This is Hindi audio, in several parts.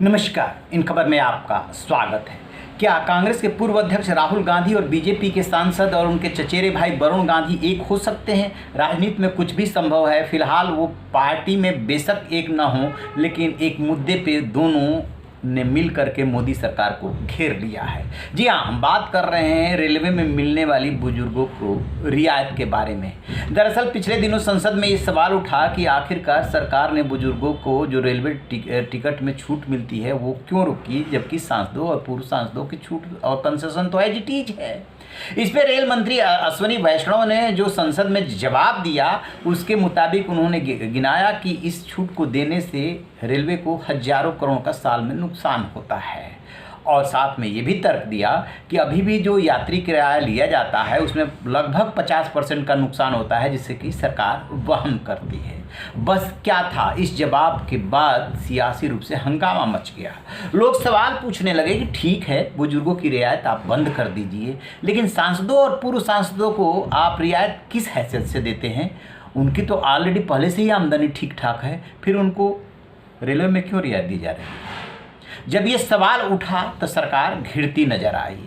नमस्कार, इन खबर में आपका स्वागत है। क्या कांग्रेस के पूर्व अध्यक्ष राहुल गांधी और बीजेपी के सांसद और उनके चचेरे भाई वरुण गांधी एक हो सकते हैं? राजनीति में कुछ भी संभव है। फिलहाल वो पार्टी में बेशक एक न हो, लेकिन एक मुद्दे पे दोनों ने मिल करके मोदी सरकार को घेर लिया है। जी हाँ, हम बात कर रहे हैं रेलवे में मिलने वाली बुजुर्गों को रियायत के बारे में। दरअसल पिछले दिनों संसद में ये सवाल उठा कि आखिरकार सरकार ने बुजुर्गों को जो रेलवे टिकट में छूट मिलती है वो क्यों रोकी, जबकि सांसदों और पूर्व सांसदों की छूट और कंसेशन तो एज इट इज है। इस पर रेल मंत्री अश्विनी वैष्णव ने जो संसद में जवाब दिया, उसके मुताबिक उन्होंने गिनाया कि इस छूट को देने से रेलवे को हजारों करोड़ का साल में नुकसान होता है, और साथ में ये भी तर्क दिया कि अभी भी जो यात्री किराया लिया जाता है उसमें लगभग 50% का नुकसान होता है, जिससे कि सरकार वहन करती है। बस क्या था, इस जवाब के बाद सियासी रूप से हंगामा मच गया। लोग सवाल पूछने लगे कि ठीक है, बुजुर्गों की रियायत आप बंद कर दीजिए, लेकिन सांसदों और पूर्व सांसदों को आप रियायत किस हैसियत से देते हैं? उनकी तो ऑलरेडी पहले से ही आमदनी ठीक ठाक है, फिर उनको रेलवे में क्यों रियायत दी जा रही है? जब ये सवाल उठा तो सरकार घिरती नजर आई,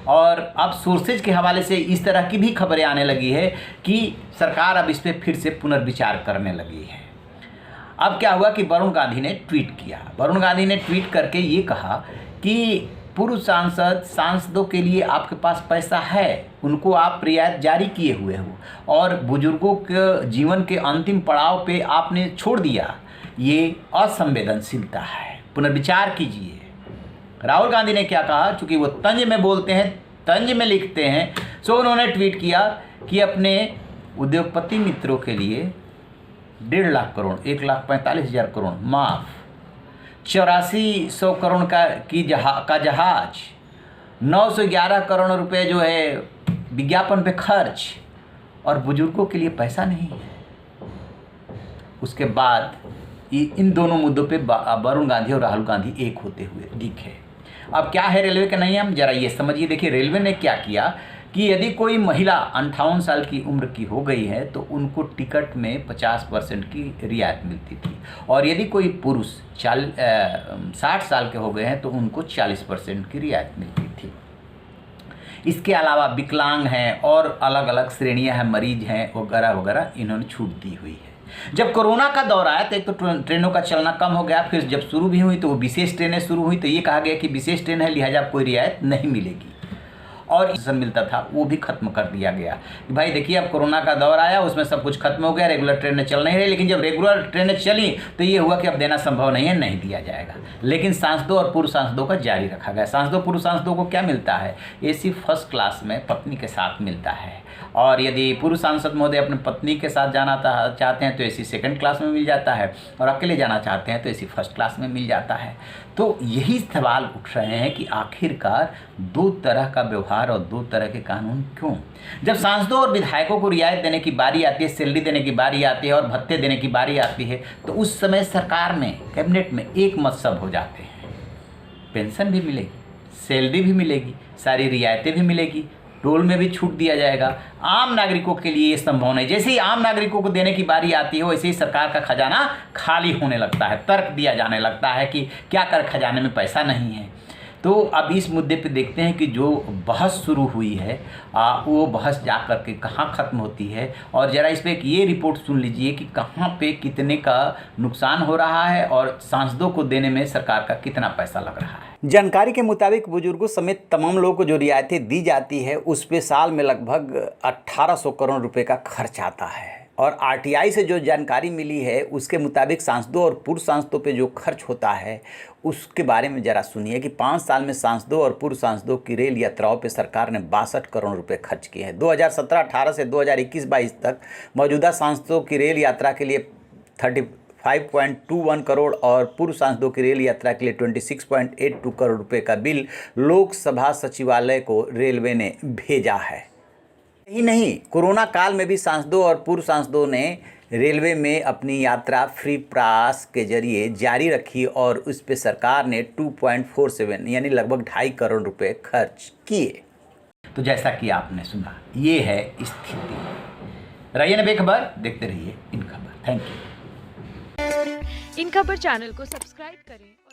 और अब सोर्सेज के हवाले से इस तरह की भी खबरें आने लगी है कि सरकार अब इस पर फिर से पुनर्विचार करने लगी है। अब क्या हुआ कि वरुण गांधी ने ट्वीट किया। वरुण गांधी ने ट्वीट करके ये कहा कि पूर्व सांसदों के लिए आपके पास पैसा है, उनको आप रियायत जारी किए हुए हो, और बुजुर्गों के जीवन के अंतिम पड़ाव पे आपने छोड़ दिया। ये असंवेदनशीलता है, पुनर्विचार कीजिए। राहुल गांधी ने क्या कहा, चूंकि वो तंज में बोलते हैं, तंज में लिखते हैं, सो उन्होंने ट्वीट किया कि अपने उद्योगपति मित्रों के लिए 1.5 लाख करोड़, 1,45,000 करोड़ माफ, 8400 करोड़ का जहाज, 911 करोड़ रुपए जो है विज्ञापन पे खर्च, और बुजुर्गों के लिए पैसा नहीं है। उसके बाद इन दोनों मुद्दों पे वरुण गांधी और राहुल गांधी एक होते हुए दिखे। अब क्या है रेलवे का नियम, जरा ये समझिए। देखिए, रेलवे ने क्या किया कि यदि कोई महिला 58 साल की उम्र की हो गई है तो उनको टिकट में 50% की रियायत मिलती थी, और यदि कोई पुरुष 60 साल के हो गए हैं तो उनको 40% की रियायत मिलती थी। इसके अलावा विकलांग हैं और अलग अलग श्रेणियां हैं, मरीज हैं वगैरह वगैरह, इन्होंने छूट दी हुई है। जब कोरोना का दौर आया तो एक तो ट्रेनों का चलना कम हो गया, फिर जब शुरू भी हुई तो वो विशेष ट्रेनें शुरू हुई, तो ये कहा गया कि विशेष ट्रेन है लिहाजा कोई रियायत नहीं मिलेगी, और मिलता था वो भी खत्म कर दिया गया कि भाई देखिए, अब कोरोना का दौर आया, उसमें सब कुछ खत्म हो गया, रेगुलर ट्रेनें चल नहीं रही। लेकिन जब रेगुलर ट्रेनें चली तो ये हुआ कि अब देना संभव नहीं है, नहीं दिया जाएगा। लेकिन सांसदों और पूर्व सांसदों का जारी रखा गया। सांसदों पूर्व सांसदों को क्या मिलता है? एसी फर्स्ट क्लास में पत्नी के साथ मिलता है, और यदि पूर्व सांसद महोदय अपनी पत्नी के साथ जाना चाहते हैं तो एसी सेकंड क्लास में मिल जाता है, और अकेले जाना चाहते हैं तो एसी फर्स्ट क्लास में मिल जाता है। तो यही सवाल उठ रहे हैं कि आखिरकार दो तरह का व्यवहार और दो तरह के कानून क्यों? जब सांसदों और विधायकों को रियायत देने की बारी आती है, सैलरी देने की बारी आती है और भत्ते देने की बारी आती है, तो उस समय सरकार में, कैबिनेट में एक मत सब हो जाते हैं। पेंशन भी मिलेगी, सैलरी भी मिलेगी, सारी रियायतें भी मिलेगी, टोल में भी छूट दिया जाएगा। आम नागरिकों के लिए ये संभव नहीं। जैसे ही आम नागरिकों को देने की बारी आती है, वैसे ही सरकार का खजाना खाली होने लगता है, तर्क दिया जाने लगता है कि क्या कर खजाने में पैसा नहीं है। तो अब इस मुद्दे पे देखते हैं कि जो बहस शुरू हुई है वो बहस जा कर के कहाँ ख़त्म होती है, और ज़रा इस पर एक ये रिपोर्ट सुन लीजिए कि कहाँ पे कितने का नुकसान हो रहा है और सांसदों को देने में सरकार का कितना पैसा लग रहा है। जानकारी के मुताबिक बुजुर्गों समेत तमाम लोगों को जो रियायतें दी जाती है उस पे साल में लगभग 1800 करोड़ रुपए का खर्च आता है, और आरटीआई से जो जानकारी मिली है उसके मुताबिक सांसदों और पूर्व सांसदों पे जो खर्च होता है उसके बारे में ज़रा सुनिए कि 5 साल में सांसदों और पूर्व सांसदों की रेल यात्राओं पे सरकार ने 62 करोड़ रुपए खर्च किए हैं। 2017-18 से 2021-22 तक मौजूदा सांसदों की रेल यात्रा के लिए 35.21 करोड़ और पूर्व सांसदों की रेल यात्रा के लिए 26.82 करोड़ रुपए का बिल लोकसभा सचिवालय को रेलवे ने भेजा है। यही नहीं, कोरोना काल में भी सांसदों और पूर्व सांसदों ने रेलवे में अपनी यात्रा फ्री पास के जरिए जारी रखी, और उस पर सरकार ने 2.47 यानी लगभग 2.5 करोड़ रुपए खर्च किए। तो जैसा कि आपने सुना, ये है स्थिति। रहिए ना बेखबर, देखते रहिए इन खबर। Thank you. इन खबर चैनल को सब्सक्राइब करें।